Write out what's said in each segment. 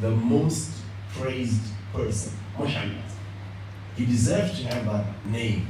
the most praised person, Muhammad. He deserves to have that name.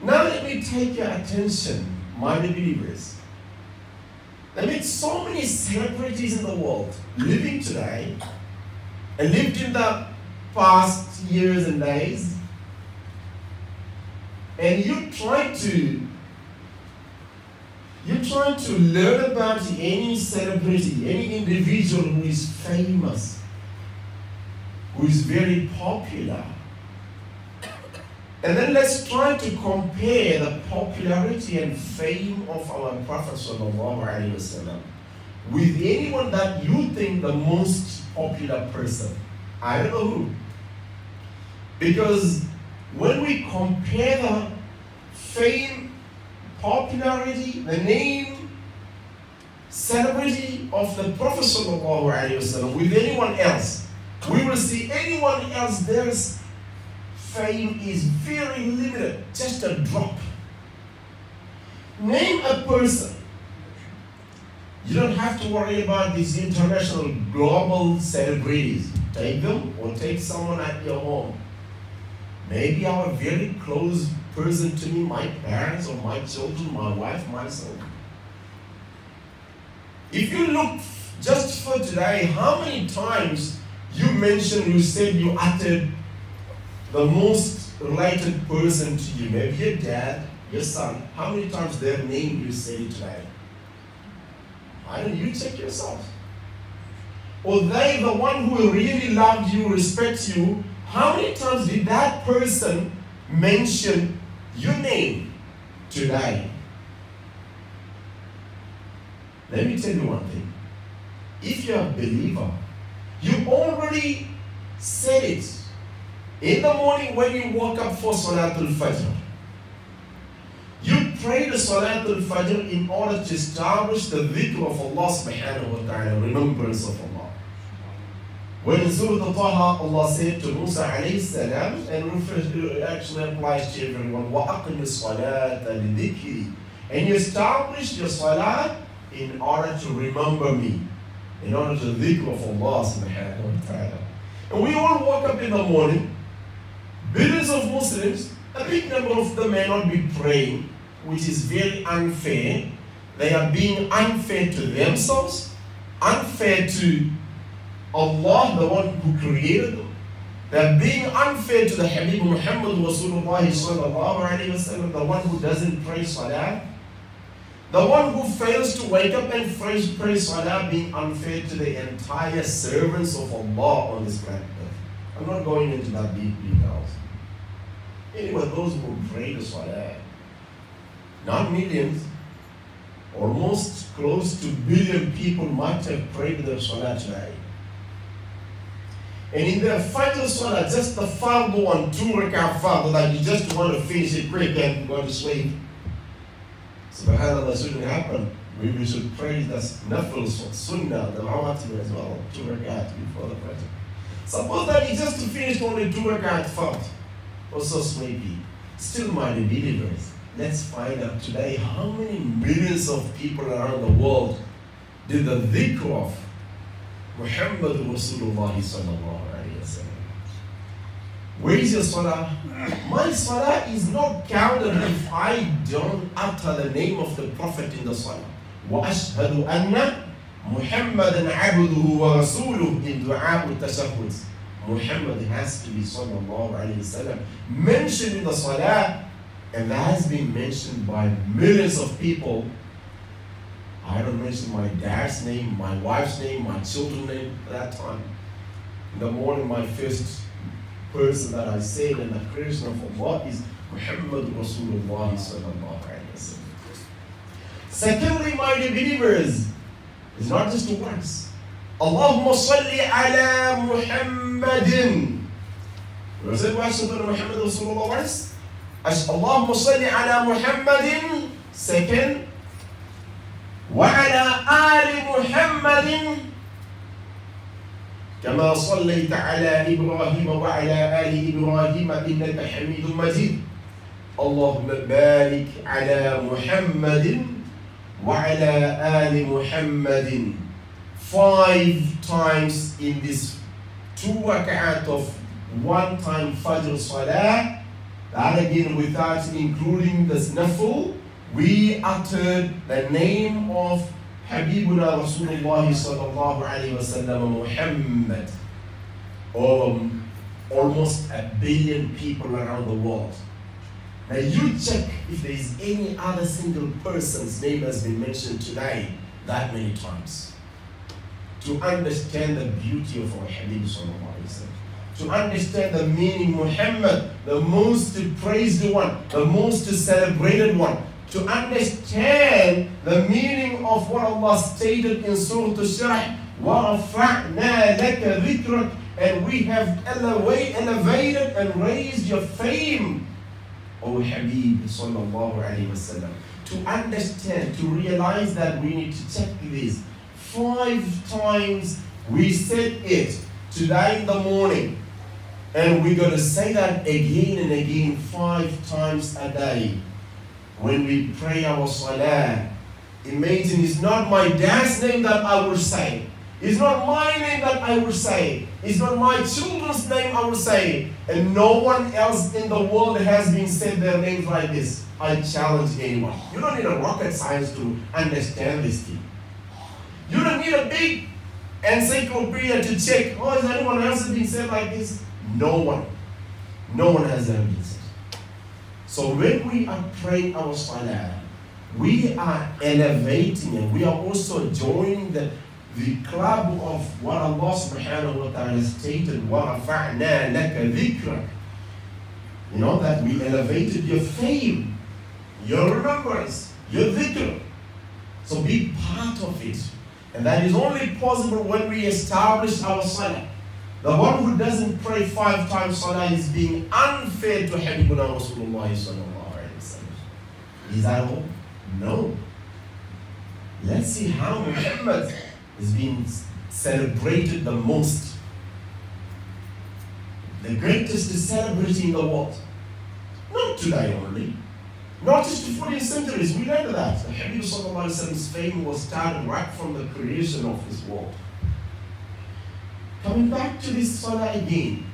Now let me take your attention, my believers. There are so many celebrities in the world living today and lived in the past years and days, and you're trying to learn about any celebrity, any individual who is famous, who is very popular. And then let's try to compare the popularity and fame of our Prophet sallallahu alaihi wasallam with anyone that you think the most popular person. I don't know who. Because when we compare the fame, popularity, the name, celebrity of the Prophet sallallahu alaihi wasallam with anyone else, we will see anyone else there's fame is very limited, just a drop. Name a person. You don't have to worry about these international, global celebrities. Take them or take someone at your home. Maybe our very close person to me, my parents or my children, my wife, myself. If you look just for today, how many times you mentioned, you said, you uttered the most related person to you, maybe your dad, your son, how many times their name you say today? Why don't you check yourself? Or they, the one who really loved you, respects you, how many times did that person mention your name today? Let me tell you one thing. If you're a believer, you already said it. In the morning when you woke up for Salatul Fajr, you pray the Salatul Fajr in order to establish the dhikr of Allah subhanahu wa ta'ala, remembrance of Allah. When in Surah Taha, Allah said to Musa alayhi salam, and actually applies to everyone, وَأَقِمِ الصَّلَاةَ لِذِكْرِ, and you establish your salah in order to remember me, in order to dhikr of Allah subhanahu wa ta'ala. And we all woke up in the morning. Billions of Muslims, a big number of them may not be praying, which is very unfair. They are being unfair to themselves, unfair to Allah, the one who created them. They are being unfair to the Habib Muhammad Rasulullah sallallahu alaihi wasallam, the one who doesn't pray salah. The one who fails to wake up and pray salah, being unfair to the entire servants of Allah on this planet. I'm not going into that deep details. Anyway, those who pray the salah, not millions, almost close to billion people might have prayed the salah today. And in their Fajr salah, just the fardu one, 2 rak'ah fardu, that you just want to finish it quick and go to sleep. SubhanAllah, shouldn't happen. We should pray the nafil, sunnah, the rawatib as well, 2 rak'ah before the Fajr. Suppose that he just finished only 2 rak'ah fardu, or so sleepy. Still, my believers, let's find out today how many millions of people around the world did the dhikr of Muhammad Rasulullah sallallahu alaihi wasallam. Where is your salah? My salah is not counted if I don't utter the name of the Prophet in the salah. وَأَشْهَدُ أَنَّ مُحَمَّدًا عَبْدُهُ وَرَسُولُهُ in du'a al-tashahhud. Muhammad has to be sallallahu alaihi wasallam mentioned in the salah, and that has been mentioned by millions of people. I don't mention my dad's name, my wife's name, my children's name at that time. In the morning, my first person that I said in the creation of Allah is Muhammad Rasulullah sallallahu alaihi wasallam. Secondly, my believers, it's not just once. Allahumma salli ala Muhammadin. Was it Muhammad Rasulullah once? Allahumma salli ala Muhammadin. Second, وعلى آل محمد كما صليت على إبراهيم وعلى آل إبراهيم إنك حميد مجيد اللهم بارك على محمد وعلى آل محمد 5 times in this 2 rak'at of 1 time Fajr Salah, that again without including this nafil, we uttered the name of Habibuna Rasulullah sallallahu alayhi wa sallam Muhammad. Almost 1 billion people around the world. Now you check if there is any other single person's name has been mentioned today that many times. To understand the beauty of our Habib sallallahu alayhi wa sallam. To understand the meaning Muhammad, the most praised one, the most celebrated one. To understand the meaning of what Allah stated in Surah Al-Sharh, وَرَفَعْنَا لَكَ ذِكْرَكَ, and we have elevated and raised your fame, O Habib sallallahu alayhi wa sallam. To understand, to realize that we need to check this. 5 times we said it today in the morning, and we're going to say that again and again 5 times a day. When we pray our salah, imagine it's not my dad's name that I will say. It's not my name that I will say. It's not my children's name I will say. And no one else in the world has been said their names like this. I challenge anyone. You don't need a rocket science to understand this thing. You don't need a big encyclopedia to check, oh, is anyone else been said like this? No one. No one has ever been said. So when we are praying our salah, we are elevating and we are also joining the club of what Allah subhanahu wa ta'ala stated, وَرَفَعْنَا لَكَ ذِكْرَكَ. You know, that we elevated your fame, your remembrance, your dhikr. So be part of it. And that is only possible when we establish our salah. The one who doesn't pray 5 times salah is being unfair to Habibuna Rasulullah sallallahu alayhi wa sallam. Is that all? No. Let's see how Muhammad is being celebrated the most. The greatest celebrity in the world. Not today only. Not just the 14th centuries. We learned that. The Habib sallallahu alayhi wa sallam's fame was started right from the creation of this world. Coming back to this salah again.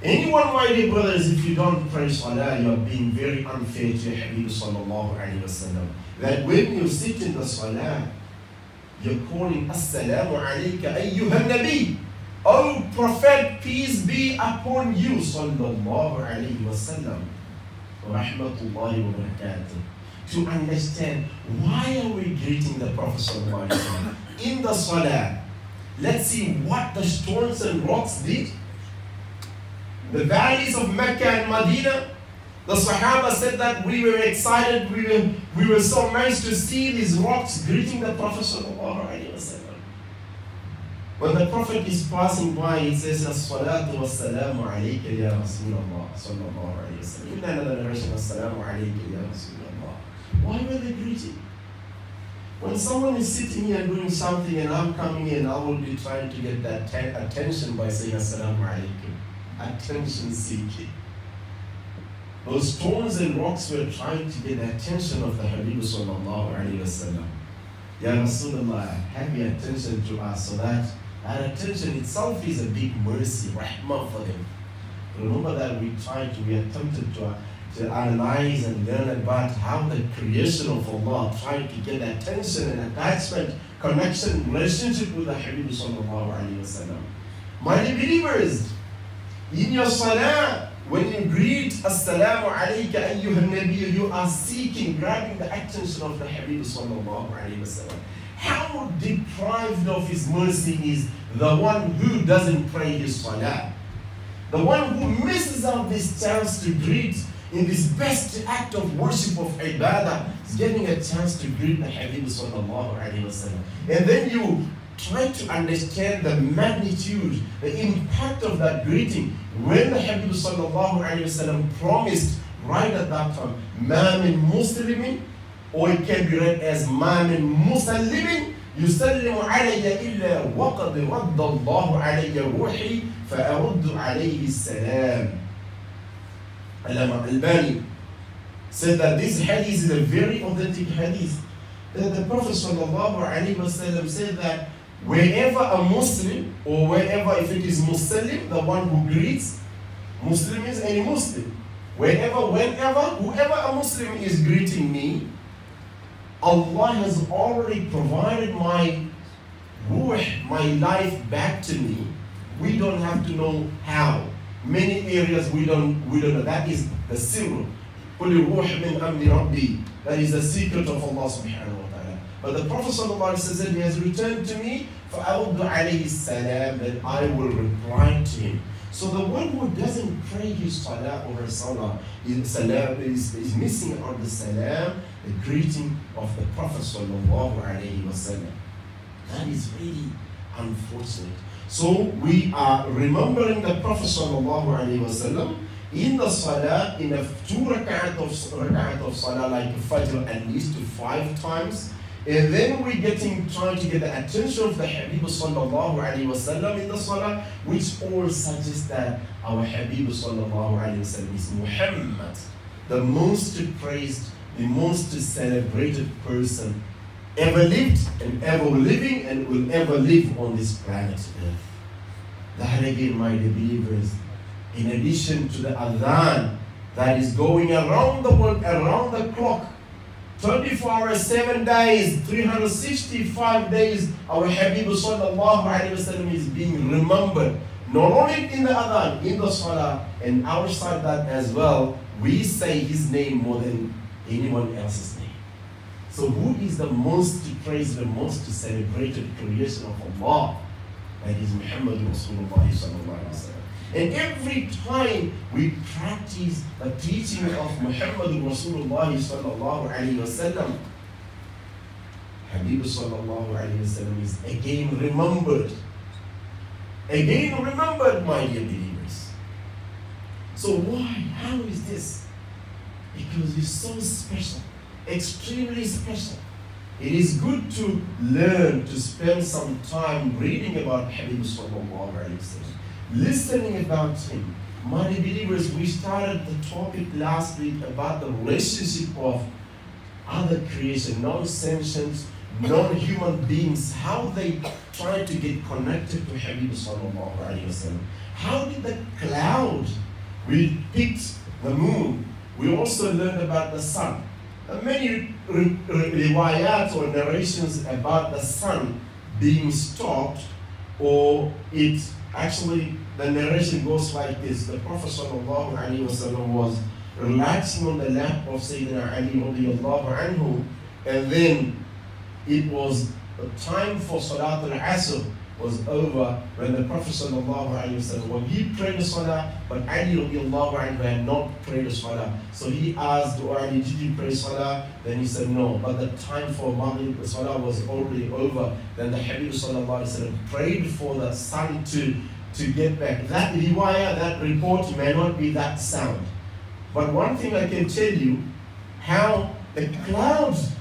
Anyone, my dear brothers, if you don't pray salah, you are being very unfair to Habib sallallahu alayhi wa sallam. That when you sit in the salah, you're calling Assalamu alayka ayyuhan nabi. O Prophet, peace be upon you, sallallahu alayhi wa sallam. Wa rahmatullahi wa barakatuh. To understand why are we greeting the Prophet sallallahu alayhi wa sallam in the salah. Let's see what the stones and rocks did. The valleys of Mecca and Medina, the Sahaba said that we were excited, we were so amazed to see these rocks greeting the Prophet sallallahu alaihi wasallam. When the Prophet is passing by, he says, As-salatu was-salamu alayka ya Rasulullah sallallahu alaihi wasallam. Inna another narration, As-salamu alayka ya Rasulullah. Why were they greeting? When someone is sitting here doing something and I'm coming in, I will be trying to get that attention by saying Assalamu alaikum. Attention seeking. Those stones and rocks were trying to get the attention of the Habib sallallahu alayhi wa sallam. Ya Rasulullah, have your attention to us, so that attention itself is a big mercy, rahmah for them. Remember that we attempted to analyze and learn about how the creation of Allah tried to get attention and attachment, connection, relationship with the Habib sallallahu alayhi wa sallam. My believers, in your salah, when you greet Assalamu alayka ayyuhan nabi, you are seeking, grabbing the attention of the Habib sallallahu alayhi wa sallam. How deprived of his mercy is the one who doesn't pray his salah. The one who misses out this chance to greet in this best act of worship of ibadah, is getting a chance to greet the Habib sallallahu alayhi wa sallam. And then you try to understand the magnitude, the impact of that greeting. When the Habib sallallahu alayhi wa sallam promised right at that time, Ma min muslimin, or it can be read as Ma min musallimin, yusallimu alayya illa waqad radda Allahu alayya ruhi, fa'aruddu alayhi salam. Al-Albani said that this hadith is a very authentic hadith. That the Prophet sallallahu alayhi wa sallam said that wherever a Muslim, or wherever, if it is Muslim, the one who greets, Muslim is any Muslim. Wherever, whenever, whoever a Muslim is greeting me, Allah has already provided my ruh, my life back to me. We don't have to know how. Many areas we don't know. That is the sirr. That is the secret of Allah subhanahu wa ta'ala. But the Prophet sallallahu alaihi wasallam, he has returned to me, فَأَوْضُ عَلَيْهِ السَّلَامِ, then I will reply to him. So the one who doesn't pray his salah or her salah is missing on the salam, the greeting of the Prophet sallallahu alaihi wasallam. That is really unfortunate. So we are remembering the Prophet sallallahu alaihi wasallam in the salah, in a 2 rak'at of salah, like Fajr, at least 5 times. And then we're trying to get the attention of the Habib sallallahu alaihi wasallam in the salah, which all suggests that our Habib sallallahu alaihi wasallam is Muhammad, the most praised, the most celebrated person ever lived and ever living and will ever live on this planet Earth. That again, my dear believers, in addition to the adhan that is going around the world, around the clock, 24 hours, 7 days, 365 days, our Habib sallallahu alaihi wasallam is being remembered. Not only in the adhan, in the salah, and outside that as well, we say his name more than anyone else's name. So who is the most praised, the most celebrated creation of Allah? That is Muhammad Rasulullah sallallahu alaihi wasallam. And every time we practice the teaching of Muhammad Rasulullah sallallahu alaihi wasallam, Habib sallallahu alaihi wasallam is again remembered. Again remembered, my dear believers. So why? How is this? Because he's so special, extremely special. It is good to learn, to spend some time reading about Habib sallallahu alaihi wasallam, listening about him. My believers, we started the topic last week about the relationship of other creation, non-sentient, non-human beings, how they try to get connected to Habib sallallahu alaihi wasallam. How did the cloud, we picked the moon, we also learned about the sun. Many riwayat or narrations about the sun being stopped, or it actually, the narration goes like this. The Prophet sallallahu alaihi wasallam was relaxing on the lap of Sayyidina Ali radiallahu anhu, and then it was the time for Salat al-Asr was over when the Prophet sallallahu alaihi wasallam, when he prayed the Salah, but Ali radiallahu anhu had not prayed the Salah. So he asked, "Oh Ali, did you pray Salah?" Then he said, "No." But the time for Maghrib, the Salah was already over. Then the Habib sallallahu alaihi wasallam prayed for the sun to get back. That riwayah, that report may not be that sound. But one thing I can tell you, how the clouds,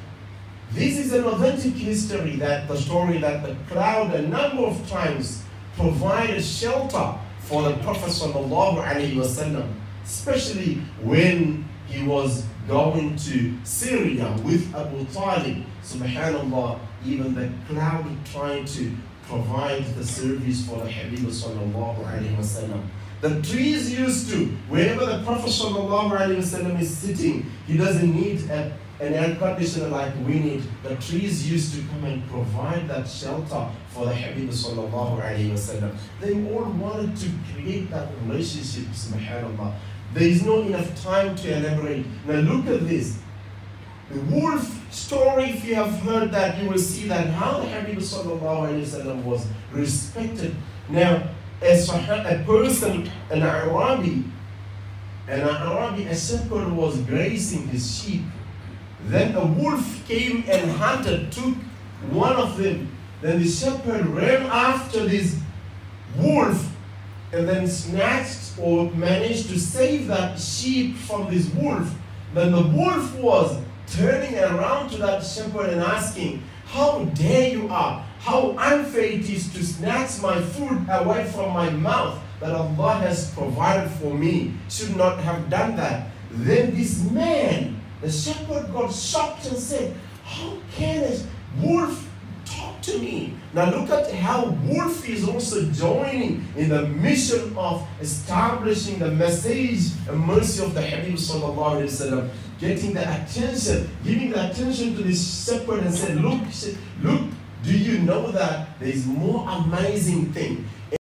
this is an authentic history, that the story that the cloud a number of times provided shelter for the Prophet sallallahu alaihi wasallam, especially when he was going to Syria with Abu Talib. Subhanallah, even the cloud trying to provide the service for the Habib sallallahu alaihi wasallam. The trees used to, wherever the Prophet sallallahu alaihi wasallam is sitting, he doesn't need an air conditioner like we need. The trees used to come and provide that shelter for the Habib sallallahu alaihi wasallam. They all wanted to create that relationship, subhanallah. There is not enough time to elaborate. Now look at this. The wolf story, if you have heard that, you will see that how the Habib sallallahu alaihi wasallam was respected. Now, a person, an Arabi, a shepherd was grazing his sheep. Then a wolf came and hunted, took one of them. Then the shepherd ran after this wolf and then snatched or managed to save that sheep from this wolf. Then the wolf was turning around to that shepherd and asking, "How dare you are? How unfair it is to snatch my food away from my mouth that Allah has provided for me. Should not have done that." Then this man, the shepherd, got shocked and said, "How can a wolf talk talk to me. Now look at how Wolf is also joining in the mission of establishing the message and mercy of the Habib sallallahu alaihi wasallam, getting the attention, giving the attention to this shepherd and saying, look, do you know that there is more amazing thing?